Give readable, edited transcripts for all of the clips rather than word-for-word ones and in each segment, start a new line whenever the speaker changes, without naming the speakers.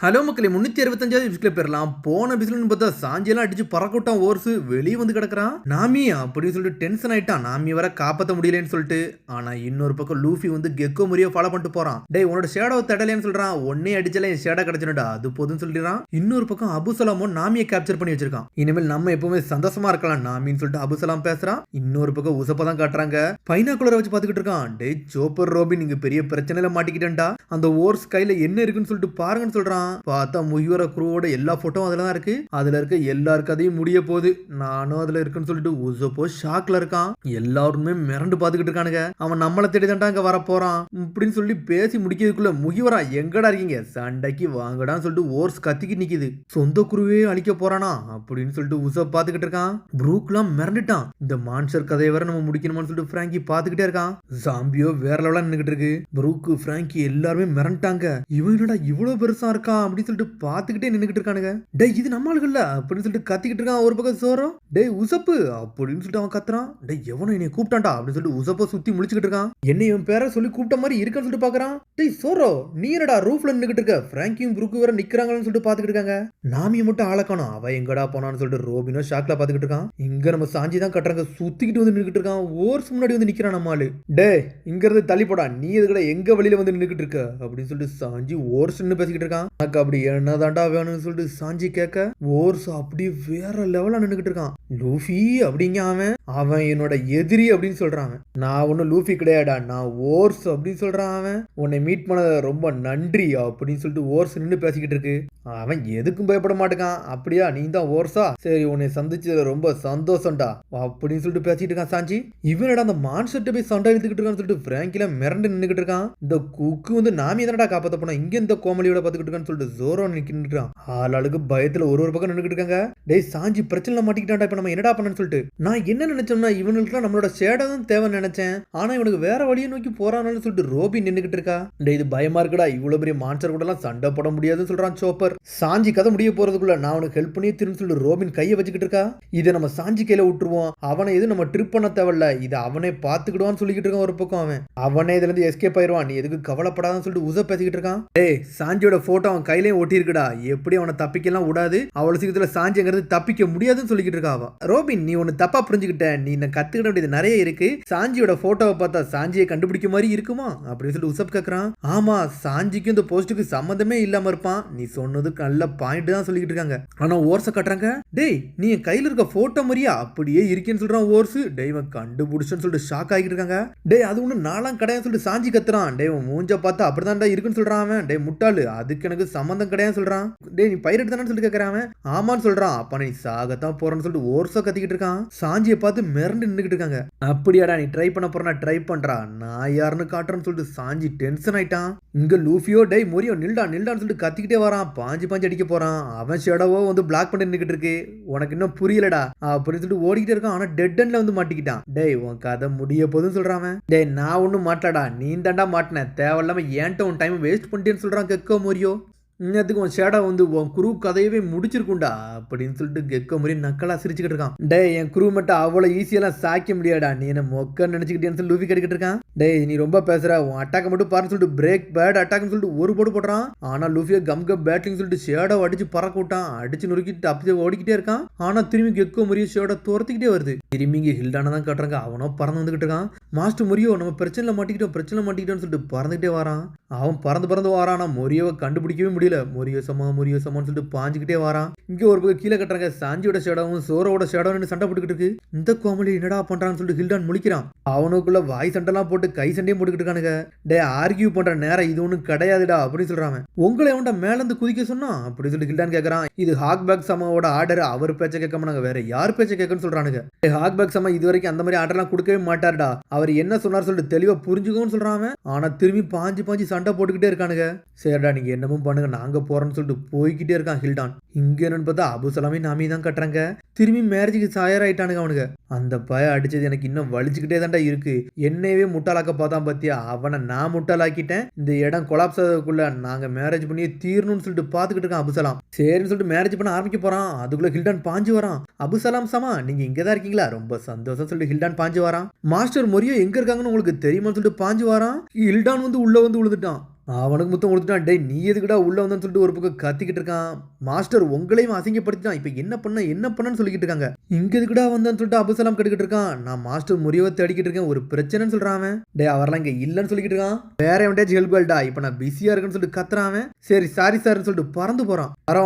Hello மக்களே 365வது எபிசோட்ல பெறலாம். போன எபிசோட்னு பார்த்தா சாஞ்சியெல்லாம் அடிச்சு பறக்கட்டான் ஓர்ஸ் வெளியே வந்து கிடக்குறான். நாமி அப்படின்னு சொல்லிட்டு டென்ஷன் ஆயிட்டான். நாமி வர காப்பாற்ற முடியலன்னு சொல்லிட்டு. ஆனா இன்னொரு பக்கம் லூஃபி வந்து கெக்கோ முறையை ஃபாலோ பண்ணிட்டு போறான். டேய் உன்னோட ஷேடோ தடலைன்னு சொல்றான். ஒன்னே அடிச்சாலே என் ஷேடா கிடைச்சிடும்டா அது போதும்னு சொல்லிடுறான். இன்னொரு பக்கம் அபுசலாமும் நாமியை கேப்சர் பண்ணி வச்சிருக்கான். இனிமேல் நம்ம எப்பவுமே சந்தோஷமா இருக்கலாம் நாமின்னு சொல்லிட்டு அபுசலாம் பேசுறான். இன்னொரு பக்கம் உசப்பா தான் காட்டுறாங்க. பைனாக்குலரை வச்சு பாத்துக்கிட்டு இருக்கான். டேய் சோப்பர் ரோபின் நீங்க பெரிய பிரச்சனையில மாட்டிக்கிட்டேன்டா. அந்த ஓர்ஸ் கையில என்ன இருக்குன்னு சொல்லிட்டு பாருங்கன்னு சொல்றான். பார்த்தா முகிவர குரூவோட எல்லா போட்டோவும் அதுல தான் இருக்கு. அதுல இருக்க எல்லார் கதையும் முடிய போகுது. நானும் அதுல இருக்குன்னு சொல்லிட்டு உசப்போ ஷாக்ல இருக்கான். எல்லாருமே மிரண்டு பாத்துக்கிட்டு இருக்கானுங்க. அவன் நம்மளை தேடிதான்டா அங்க வர போறான் இப்படின்னு சொல்லி பேசி முடிக்கிறதுக்குள்ள முகிவரா எங்கடா இருக்கீங்க சண்டைக்கு வாங்கடான்னு சொல்லிட்டு ஓர்ஸ் கத்திக்கிட்டு நிக்குது. சொந்த குருவே அழிக்க போறானா அப்படின்னு சொல்லிட்டு உசப் பாத்துக்கிட்டு இருக்கான். ப்ரூக்லாம் மிரண்டுட்டான். இந்த மான்ஸ்டர் கதையை வர நம்ம முடிக்கணும்னு சொல்லிட்டு பிராங்கி பாத்துக்கிட்டே இருக்கான். ஜாம்பியோ வேற லெவலா நின்னுகிட்டு இருக்கு. ப்ரூக்கு பிராங்கி எல்லாருமே மிரண்டாங்க. இவன் என்னடா இவ்வளவு பெருசா இருக்கான் அப்படின்னு சொல்லிட்டு பாத்துக்கிட்டே நின்னுகிட்டு இருக்கானுங்க. டேய் இது நம்ம ஆளுகள்ல அப்படின்னு சொல்லிட்டு கத்திக்கிட்டு இருக்கான். ஒரு பக்கம் சோரோ டேய் உசப்பு அப்படின்னு சொல்லிட்டு அவன் கத்துறான். டேய் எவனோ என்னை கூப்பிட்டான்டா அப்படின்னு சொல்லிட்டு உசப்ப சுத்தி முழிச்சுக்கிட்டு இருக்கான். என்ன இவன் பேரை சொல்லி கூப்பிட்ட மாதிரி இருக்கான்னு சொல்லிட்டு பாக்குறான். டேய் சோரோ நீ என்னடா ரூஃப்ல நின்னுகிட்டு இருக்க. பிராங்கியும் ப்ரூக்கு வேற நிக்கிறாங்கன்னு சொல்லிட்டு பாத்துக்கிட்டு இருக்காங்க. நாமியை மட்டும் ஆளக்கானோம். அவ எங்கடா போனான்னு சொல்லிட்டு ரோபினோ ஷாக்ல பாத்துக்கிட்டு இருக்கான். இங்க நம்ம சாஞ்சி தான் கட்டுறாங்க. சுத்திக்கிட்டு வந்து நின்னுகிட்டு இருக்கான். ஓர்ஸ் முன்னாடி வந்து நிக்கிறான் நம்ம ஆளு. டேய் இங்க இருந்து தள்ளி போடா நீ எதுக்கட எங்க வழியில வந்து நின்னுகிட்டு இருக்க அப்படின்னு சொல்லிட்டு சாஞ்சி ஓர்ஸ் பேசிக்கிட்டு இருக்கான். எனக்கு அப்படி என்னதான்டா வேணும்னு சொல்லிட்டு சாஞ்சி கேட்க ஓர்ஸ் அப்படி வேற லெவலா நின்னுகிட்டு இருக்கான். லூஃபி அப்படிங்க அவன் என்னோட எதிரி அப்படின்னு சொல்றான். நான் ஒன்னும் லூஃபி கிடையாடா நான் ஓர்ஸ் அப்படின்னு சொல்றான். அவன் உன்னை மீட் பண்ண ரொம்ப நன்றி அப்படின்னு சொல்லிட்டு ஓர்ஸ் நின்று பேசிக்கிட்டு இருக்கு. அவன் எதுக்கும் பயப்பட மாட்டேங்கான். அப்படியா நீ தான் ஓர்ஸா சரி உன்னை சந்திச்சதுல ரொம்ப சந்தோஷம்டா அப்படின்னு சொல்லிட்டு பேசிட்டு இருக்கான் சாஞ்சி. இவனடா அந்த மான்ஸ்டர்ட்ட போய் சண்டை எடுத்துக்கிட்டு இருக்கான்னு சொல்லிட்டு பிராங்கில மிரண்டு நின்னுகிட்டு இருக்கான். இந்த குக்கு வந்து நாம எதனடா காப்பாத்த போனா இங்க இந்த கோமலியோட பாத்துக்கிட்டு இருக்கான்னு சொல்லிட்டு ஜோரோ நின்னுட்டு ஆளுக்கு பயத்துல ஒரு பக்கம் நின்னுகிட்டு இருக்காங்க. டேய் சாஞ்சி பிரச்சனை மாட்டிக்கிட்டான்டா. இப்ப நம்ம என்னடா பண்ணன்னு சொல்லிட்டு நான் என்ன நினைச்சோம்னா இவனுக்கு நம்மளோட ஷேடோ தான் தேவைன்னு நினைச்சேன். ஆனா இவனுக்கு வேற வழியை நோக்கி போறான்னு சொல்லிட்டு ரோபி நின்னுகிட்டு இருக்கா. டேய் இது பயமா இருக்குடா. இவ்வளவு பெரிய மான்ஸ்டர் கூட எல்லாம் சண்டை போட முடியாதுன்னு சொல்றான் சோப்பர். சாஞ்சி கதை முடிய போறதுக்குள்ள நான் அவனுக்கு ஹெல்ப் பண்ணி திரும்ப சொல்லிட்டு ரோபின் கையை வச்சுக்கிட்டு இருக்கா. இதை நம்ம சாஞ்சி கையில விட்டுருவோம். அவனை எதுவும் நம்ம ட்ரிப் பண்ண தேவையில்ல. இதை அவனே பாத்துக்கிடுவான்னு சொல்லிக்கிட்டு இருக்கான். ஒரு பக்கம் அவனே இதுல இருந்து எஸ்கேப் ஆயிருவான். நீ எதுக்கு கவலைப்படாதான்னு சொல்லிட்டு உச பேசிக்கிட்டு இருக்கான். டேய் சாஞ்சியோட போட்டோ அவன் கையிலேயே ஒட்டி இருக்குடா. எப்படி அவனை தப்பிக்கலாம் விடாது. அவ்வளவு சீக்கிரத்துல சாஞ்சிங்கிறது தப்பிக்க முடியாதுன்னு சொல்லிக்கிட்டு இருக்கா. ரோபின் நீ ஒன்னு தப்பா புரிஞ்சுக்கிட்ட. நீ கத்துக்கிட வேண்டியது நிறைய இருக்கு. சாஞ்சியோட போட்டோவை பார்த்தா சாஞ்சியை கண்டுபிடிக்க மாதிரி இருக்குமா அப்படின்னு சொல்லிட்டு உசப் கேக்குறான். ஆமா சாஞ்சிக்கும் இந்த போஸ்டுக்கு சம்மந்தமே இல்லாம இருப்பான். நீ சொன்னது நல்ல பாயிண்ட் தான் சொல்லிக்கிட்டு இருக்காங்க. ஆனா ஓர்ஸ கட்டுறாங்க. டேய் நீ என் கையில இருக்க போட்டோ மாதிரியா அப்படியே இருக்கேன்னு சொல்றான் ஓர்ஸ். டேய் இவன் கண்டுபிடிச்சுன்னு சொல்லிட்டு ஷாக் ஆகிட்டு இருக்காங்க. டேய் அது ஒண்ணு நாலாம் கிடையாது சொல்லிட்டு சாஞ்சி கத்துறான். டேய் மூஞ்ச பார்த்தா அப்படிதான்டா இருக்குன்னு சொல்றான் அவன். டேய் முட்டாளு அதுக்கு எனக்கு சம்பந்தம் கிடையாது சொல்றான். டேய் நீ பைரட் தானே சொல்லிட்டு கேக்குறான். ஆமான்னு சொல்றான். அப்ப நீ சாகத்தான் போறன்னு சொல்லிட்டு ஓர்ஸ கத்திக்கிட்டு இருக்கான். சாஞ்சியை பார்த்து மிரண்டு நின்னுகிட்டு இருக்காங்க. அப்படியாடா நீ ட்ரை பண்ண போறா ட்ரை பண்றா நான் யாருன்னு காட்டுறேன்னு சொல்லிட்டு சாஞ்சி டென்ஷன் ஆயிட்டான். இங்க லூஃபியோ டேய் மொரியோ நில்டான்னு சொல்லிட்டு கத்திக்கிட்டே வரான். பாஞ்சு அடிக்க போறான். அவன் ஷேடோவோ வந்து பிளாக் பண்ணி நின்னுகிட்டு இருக்கு. உனக்கு இன்னும் புரியலடா அப்படின்னு சொல்லிட்டு ஓடிக்கிட்டே இருக்கான். ஆனா டெட் எண்ட்ல வந்து மாட்டிக்கிட்டான். டேய் உன் கதை முடிய போதுன்னு சொல்றான். டேய் நான் ஒன்னும் மாட்டலடா நீ தாண்டா மாட்டின தேவையில்லாம ஏன்ட்ட உன் டைம் வேஸ்ட் பண்ணிட்டேன்னு சொல்றான் கெக்கோ மோரியோ. இன்னத்துக்கு உன் ஷேடோ வந்து உன் குரூ கதையவே முடிச்சிருக்கும்டா அப்படின்னு சொல்லிட்டு கெக்கோ மாதிரி நக்கலா சிரிச்சுக்கிட்டு இருக்கான். டே என் குரூ மட்டும் அவ்வளவு ஈஸியெல்லாம் சாய்க்க முடியாடா நீ என்ன மொக்க நினைச்சுக்கிட்டேன்னு சொல்லி லூஃபி கட்டிக்கிட்டு இருக்கான். டேய் நீ ரொம்ப பேசுற உன் அட்டாக்க மட்டும் பாருன்னு சொல்லிட்டு பிரேக் பேட் அட்டாக்னு சொல்லிட்டு ஒரு போடு போடுறான். ஆனா லூஃபியா கம் பேட்டிங் சொல்லிட்டு ஷேடோ அடிச்சு பறக்க விட்டான். அடிச்சு நொறுக்கிட்டு அப்படியே ஓடிக்கிட்டே இருக்கான். ஆனா திரும்பி கெக்கோ முறியோ ஷேடோ துரத்திக்கிட்டே வருது. திரும்பி இங்க ஹில்டான தான் காட்டுறாங்க. அவனோ பறந்து வந்துகிட்டு இருக்கான். மாஸ்டர் முறியோ நம்ம பிரச்சனை மாட்டிக்கிட்டோம்னு சொல்லிட்டு பறந்துகிட்டே வரான். அவன் பறந்து வரான். மொரியோவை கண்டுபிடிக்கவே முடியல. மொரியோ சமான்னு சொல்லிட்டு பாஞ்சுக்கிட்டே வரான். இங்க ஒரு பக்கம் கீழே கட்டுறாங்க. சாஞ்சியோட ஷேடோவும் சோரோட ஷேடோன்னு சண்டை போட்டுக்கிட்டு இருக்கு. இந்த கோமலி என்னடா பண்றான்னு சொல்லிட்டு ஹில்டான் முழிக்கிறான். அவனுக்குள்ள வாய் சண்டைலாம் போட்டு கை சண்டையும் போட்டுக்கிட்டு இருக்கானுங்க. டே ஆர்கியூ பண்ற நேரம் இது ஒன்னும் கிடையாதுடா அப்படின்னு சொல்றாங்க. உங்களை எவன்டா மேல இருந்து குதிக்க சொன்னா அப்படின்னு சொல்லிட்டு ஹில்டான் கேக்குறான். இது ஹாக்பேக் சமாவோட ஆர்டர். அவர் பேச்ச கேட்க மாட்டாங்க வேற யார் பேச்ச கேட்கன்னு சொல்றானுங்க. ஹாக்பேக் சமா இது வரைக்கும் அந்த மாதிரி ஆர்டர்லாம் கொடுக்கவே மாட்டாருடா. அவர் என்ன சொன்னார் சொல்லிட்டு தெளிவா புரிஞ்சுக்கோன்னு சொல்றான். ஆனா திரும்பி பாஞ்சு சண்டை போட்டுக்கிட்டே இருக்கானுங்க. சரிடா நீங்க என்னமும் பண்ணுங்க நாங்க போறோம்னு சொல்லிட்டு போய்கிட்டே இருக்கான் ஹில்டான். இங்க என்னன்னு பார்த்தா அபுசலாமே நாமி தான் கட்டுறாங்க. திரும்பி மேரேஜுக்கு தயாராயிட்டானுங்க அவனுங்க. அந்த பய அடிச்சது எனக்கு இன்னும் வலிச்சுக்கிட்டே தான்டா இருக்கு. என்னையவே முட்டாளாக்க பார்த்தான் பாத்தியா. அவனை நான் முட்டாளாக்கிட்டேன். இந்த இடம் கொலாப்ஸ் ஆகுதுக்குள்ள நாங்க மேரேஜ் பண்ணி தீரணும்னு சொல்லிட்டு பாத்துக்கிட்டு இருக்கான் அபுசலாம். சரின்னு சொல்லிட்டு மேரேஜ் பண்ண ஆரம்பிக்க போறான். அதுக்குள்ள ஹில்டான் பாஞ்சு வரான். அபுசலாம் சமா நீங்க இங்கதான் இருக்கீங்களா ரொம்ப சந்தோஷம் சொல்லிட்டு ஹில்டான் பாஞ்சு வரான். மாஸ்டர் மொரியோ எங்க இருக்காங்கன்னு உங்களுக்கு தெரியுமான்னு சொல்லிட்டு பாஞ்சு வரான். ஹில்டான் வந்து உள்ள வந்து விழுந்துட்டான். அவனுக்கு முத்தம் கொடுத்துட்டான். டேய் நீ எதுக்குடா உள்ள வந்தன்னு சொல்லிட்டு ஒரு பக்கம் கத்திக்கிட்டு இருக்கான். மாஸ்டர் உங்களையும் அசிங்கப்படுத்திட்டான். இப்ப என்ன பண்ணன்னு சொல்லிக்கிட்டு இருக்காங்க. இங்க எதுக்குடா வந்தான்னு சொல்லிட்டு அபுசலாம் கெடுக்கிட்டு இருக்கான். நான் மாஸ்டர் முறியவை தேடிக்கிட்டு இருக்கேன், ஒரு பிரச்சனைன்னு சொல்றான் அவன். டேய் அவரெல்லாம் இங்க இல்லன்னு சொல்லிக்கிட்டு இருக்கான். வேற எவன்டேஜ் ஹெல்ப் கேள்டா, இப்ப நான் பிஸியா இருக்குன்னு சொல்லிட்டு கத்துறான். சரி சாரி சார்னு சொல்லிட்டு பறந்து போறான்.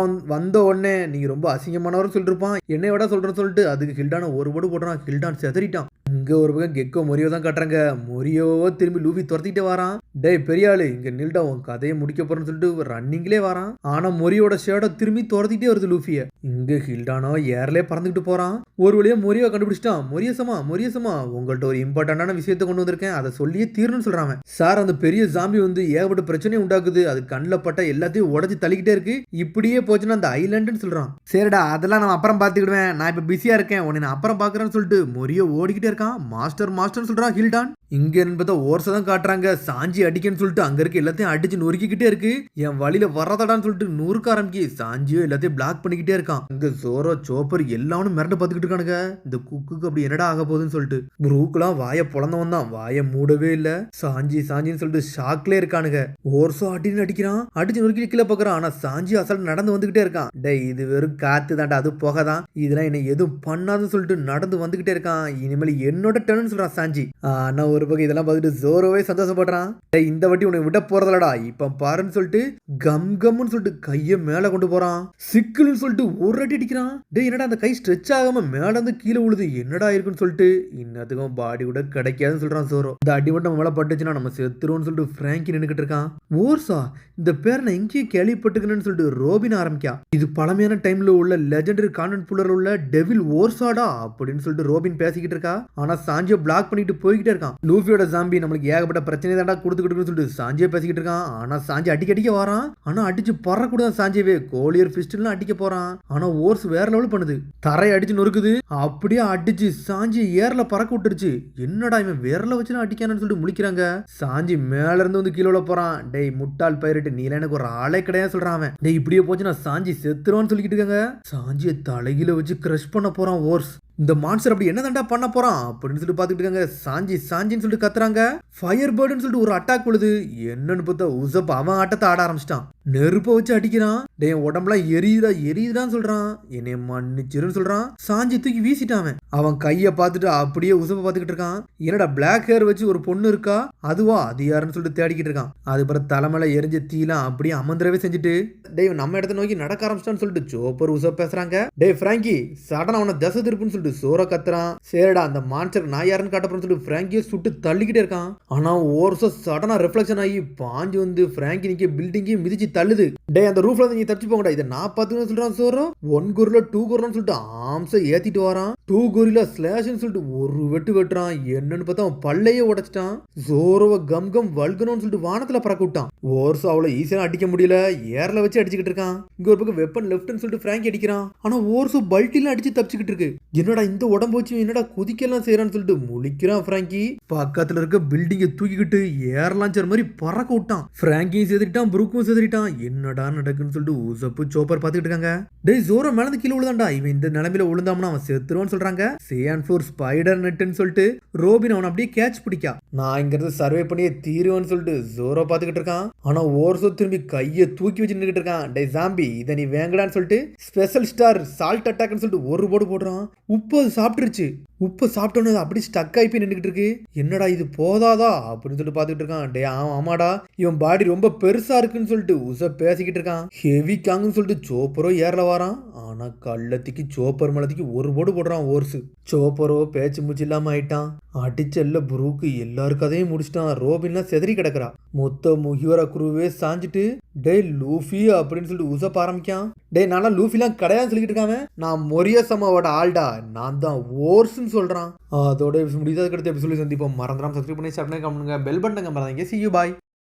வந்த உடனே நீங்க ரொம்ப அசிங்கமானவர்னு சொல்லிட்டு இருப்பான். என்னை விட சொல்றேன்னு சொல்லிட்டு அதுக்கு ஹில்டான ஒரு போடு போடுறான். ஹில்டான் செதறிட்டான். இங்க ஒரு பக்கம் கெக்கோ மொரியோ தான் காட்டுறாங்க. மொரியோவோ திரும்பி லூபி துரத்திக்கிட்டே வரான். டேய் பெரியாளு இங்க நில்டா, உன் கதையை முடிக்க போறேன்னு சொல்லிட்டு ரன்னிங்லே வரான். ஆனா மொரியோட ஷேடோ திரும்பி துரத்திட்டே வருது லூஃபிய. இங்க ஹில்டானோ ஏர்லயே பறந்துகிட்டு போறான். ஒரு வழியா மொரியோ கண்டுபிடிச்சிட்டான். மொரியசமா உங்கள்ட்ட ஒரு இம்பார்ட்டன்டான விஷயத்தை கொண்டு வந்திருக்கேன், அதை சொல்லியே தீரணும்னு சொல்றாங்க. சார் அந்த பெரிய ஜாம்பி வந்து ஏகப்பட்ட பிரச்சனையை உண்டாக்குது, அது கண்ணில் பட்ட எல்லாத்தையும் உடச்சி தள்ளிக்கிட்டே இருக்கு, இப்படியே போச்சுன்னா அந்த ஐலாண்டுன்னு சொல்றான். சரிடா அதெல்லாம் நான் அப்புறம் பாத்துக்கிடுவேன், நான் இப்ப பிஸியா இருக்கேன், உன்னை நான் அப்புறம் பாக்குறேன்னு சொல்லிட்டு மொரியோ ஓடிக்கிட்டே இருக்கான். மாஸ்டர் சொல்றான் ஹில்டான். இங்க என்பதை ஓர்ஸை தான் காட்டுறாங்க. சாஞ்சி அடிக்கன்னு சொல்லிட்டு அங்க இருக்க எல்லாத்தையும் அடிச்சு நொறுக்கிக்கிட்டே இருக்கு. என் வழியில வர்றதடான்னு சொல்லிட்டு நொறுக்க ஆரம்பிக்கி சாஞ்சியோ எல்லாத்தையும் பிளாக் பண்ணிக்கிட்டே இருக்கான். இங்க ஜோரோ சோப்பர் எல்லாரும் மிரண்டு பார்த்துக்கிட்டு இருக்கானுங்க. இந்த குக்குக்கு அப்படி என்னடா ஆக போகுதுன்னு சொல்லிட்டு ப்ரூக்கெல்லாம் வாயை பொழந்தவன் தான், வாயை மூடவே இல்ல. சாஞ்சின்னு சொல்லிட்டு ஷாக்லே இருக்கானுங்க. ஓர்ஸோ அடின்னு அடிக்கிறான், அடிச்சு நொறுக்கி கீழே பாக்குறான். ஆனா சாஞ்சி அசல் நடந்து வந்துகிட்டே இருக்கான். டே இது வெறும் காத்து தாண்டா, அது போகதான், இதெல்லாம் என்ன எதுவும் பண்ணாதுன்னு சொல்லிட்டு நடந்து வந்துகிட்டே இருக்கான். இனிமேல் என்னோட டர்ன்னு சொல்றான் சாஞ்சி. ஆனா ஒரு பக்கம் இதெல்லாம் பார்த்துட்டு ஜோரோவே சந்தோஷப்படுறான். இந்த வாட்டி உனக்கு விட போறதலடா, இப்ப பாருன்னு சொல்லிட்டு கம்னு சொல்லிட்டு கைய மேல கொண்டு போறான். சிக்கல்னு சொல்லிட்டு ஒரு அடி அடிக்கிறான். டேய் என்னடா அந்த கை ஸ்ட்ரெச் ஆகாம மேல இருந்து கீழே விழுது, என்னடா இருக்குன்னு சொல்லிட்டு இன்னத்துக்கும் பாடி கூட கிடைக்காதுன்னு சொல்றான் ஜோரோ. இந்த அடி மட்டும் நம்ம மேல பட்டுச்சுன்னா நம்ம செத்துருவோம்னு சொல்லிட்டு பிராங்கி நின்னுக்கிட்டு இருக்கான். ஓர்ஸா இந்த பேர் நான் எங்கேயும் கேள்விப்பட்டுக்கணும்னு சொல்லிட்டு ரோபின் ஆரம்பிக்கா. இது பழமையான டைம்ல உள்ள லெஜெண்டரி கான்வென்ட் புலர் உள்ள டெவில் ஓர்ஸாடா அப்படின்னு சொல்லிட்டு ரோபின் பேசிக்கிட்டு இருக்கா. ஆனா சாஞ்சியை பிளாக் பண்ணிட்டு போய்கிட்டே இருக்கான். லூஃபியோட ஜாம்பி நம்மளுக்கு ஏகப்பட்ட பிரச்சனை தாண்டா கொடுத்துக்கிட்டு சொல்லிட்டு சாஞ்சியை பேசிக்கிட்டு இருக்கான். ஆனா சாஞ்சி அடிக்க வரான். ஆனா அடிச்சு பறக்கூடாது சாஞ்சியவே, கோலியர் பிஸ்டல்லாம் அடிக்க போறான். ஆனா ஓர்ஸ் வேற லெவல் பண்ணுது, தரையை அடிச்சு நொறுக்குது. அப்படியே அடிச்சு சாஞ்சி ஏர்ல பறக்க விட்டுருச்சு. என்னடா இவன் விரல வச்சு அடிக்கானு சொல்லிட்டு முழிக்கிறாங்க. சாஞ்சி மேல இருந்து வந்து கீழே போறான். டேய் முட்டாள் பயிரிட்டு நீல எனக்கு ஒரு ஆளே கிடையாது சொல்றான் அவன். டேய் இப்படியே போச்சு நான் சாஞ்சி செத்துருவான்னு சொல்லிக்கிட்டு இருக்காங்க. சாஞ்சியை தலையில வச்சு கிரஷ் பண்ண போறான் ஓர்ஸ். இந்த மான்ஸ்டர் அப்படி என்ன தாண்டா பண்ண போறான் அப்படின்னு சொல்லிட்டு பாத்துக்கிட்டு இருக்காங்க. சாஞ்சின்னு சொல்லிட்டு கத்துறாங்க. ஃபயர் பேர்டுன்னு சொல்லிட்டு ஒரு அட்டாக் விழுது. என்னன்னு பார்த்தா உசப் அவன் ஆட்டத்தை ஆட ஆரம்பிச்சிட்டான். நெருப்ப வச்சு அடிக்கிறான். டே உடம்புலாம் எரியுதான்னு சொல்றான். என்னை மன்னிச்சிருன்னு சொல்றான். சாஞ்சி தூக்கி வீசிட்டான். அவன் கைய பார்த்துட்டு அப்படியே உசப்ப பாத்துக்கிட்டு இருக்கான். என்னடா பிளாக் ஹேர் வச்சு ஒரு பொண்ணு இருக்கா, அதுவா அது யாருன்னு சொல்லிட்டு தேடிக்கிட்டு இருக்கான். அதுக்கப்புறம் தலைமையில எரிஞ்ச தீலாம் அப்படியே அமர்ந்திரவே செஞ்சுட்டு டே நம்ம இடத்த நோக்கி நடக்க ஆரம்பிச்சிட்டான்னு சொல்லிட்டு ஜோப்பர் உசப் பேசுறாங்க. டே பிராங்கி சடனா அவனை தசை திருப்புன்னு சொல்லிட்டு சோற கத்துறான். சரிடா அந்த மான்ஸ்டர் நான் யாருன்னு காட்டப்போன்னு சொல்லிட்டு பிராங்கியை சுட்டு தள்ளிக்கிட்டே இருக்கான். ஆனா ஓர்ஸோ சடனா ரிஃப்ளெக்ஷன் ஆகி பாஞ்சு வந்து பிராங்கி நிக்க பில்டிங்கையும் மிதிச்சு தள்ளுது. டே அந்த ரூஃப்ல நீங்க தப்பிச்சு போங்கடா, இதை நான் பார்த்துன்னு சொல்றான் சோரோ. 1 கொரிலா 2 கொரிலான்னு சொல்லிட்டு ஆம்ஸை ஏத்திட்டு வரான். 2 கொரிலா ஸ்லாஷ்னு சொல்லிட்டு ஒரு வெட்டுறான். என்னன்னு பார்த்தா அவன் பல்லையே உடைச்சிட்டான். ஜோரோவை கம் வல்கணும்னு சொல்லிட்டு வானத்துல பறக்க விட்டான். ஓர்ஸோ அவ்வளவு ஈஸியா அடிக்க முடியல, ஏர்ல வச்சு அடிச்சுக்கிட்டு இருக்கான். இங்க ஒரு பக்கம் வெப்பன் லெஃப்ட்னு சொல்லிட்டு பிராங்கி அடிக்கிறான். ஆனா ஓர்ஸோ பல்ட்டில அடிச்சு தப்பிச்சுக்கிட்டு இருக்கு. என்னடா இந்த உடம்பு வச்சு என்னடா குதிக்கலாம் செய்யறான்னு சொல்லிட்டு முழிக்கிறான் பிராங்கி. பக்கத்துல இருக்க பில்டிங்கை தூக்கிக்கிட்டு ஏர் லான்ச்சர் மாதிரி பறக்க விட்டான். பிராங்கியும் செதுறிட்டான், புரூக்கும் செதுறிட்டான். என்னடா நடக்குன்னு சொல்லிட்டு உசப்பு சோப்பர் பாத்துக்கிட்டு இருக்காங்க. டேய் ஜோரோ மேல கீழே விழுதாண்டா, இவன் இந்த நிலைமையில விழுந்தாம்னா அவன் செத்துருவான்னு சொல்றாங்க. சேன் ஃபோர் ஸ்பைடர் நெட்னு சொல்லிட்டு ரோபின் அவன் அப்படியே கேட்ச் பிடிக்கா. நான் இங்கிறது சர்வே பண்ணியே தீருவேன்னு சொல்லிட்டு ஜோரோ பாத்துக்கிட்டு இருக்கான். ஆனா ஓர்ஸோ திரும்பி கையை தூக்கி வச்சு நின்றுட்டு இருக்கான். டே ஜாம்பி இதை நீ வேங்கடான்னு சொல்லிட்டு ஸ்பெஷல் ஸ்டார் சால்ட் அட்டாக்னு சொல்லிட்டு ஒரு போடு போடுறான். உப்பு அது சாப்பிட்டுருச்சு. உப்பு சாப்பிட்டோன்னு அப்படி ஸ்டக் ஆகி போய் நின்றுட்டு இருக்கு. என்னடா இது போதாதா அப்படின்னு சொல்லிட்டு பாத்துக்கிட்டு இருக்கான். டே ஆமாடா இவன் பாடி ரொம்ப பெருசா இருக்குன்னு சொல்லிட்டு உச பேசிக்கிட்டு இருக்கான். ஹெவி காங்குன்னு சொல்லிட்டு சோப்பரோ ஏர்ல வரான். ஆனா கள்ளத்துக்கு சோப்பர் மலத்துக்கு ஒரு போடு போடுறான் ஓர்ஸு. சோப்பரோ பேச்சு மூச்சு இல்லாம ஆயிட்டான். அடிச்சல்ல புரூக்கு எல்லாரு கதையும் முடிச்சிட்டான். ரோபின்லாம் செதறி கிடக்குறா. மொத்த முகிவர குருவே சாஞ்சிட்டு டே லூஃபி அப்படின்னு சொல்லிட்டு உசப்ப ஆரம்பிக்கான். டே நானா லூஃபிலாம் கிடையாது சொல்லிக்கிட்டு இருக்காங்க. நான் மொரியசமாவோட ஆள்டா, நான் தான் ஓர்ஸ்ன்னு சொல்றான். அதோட முடியாது கிடைத்த எபிசோட் சந்திப்போம். மறந்துடாம சப்ஸ்கிரைப் பண்ணி சப்ஸ்கிரைப் பண்ணுங்க, பெல் பட்டனை மறந்துங்க. See you bye.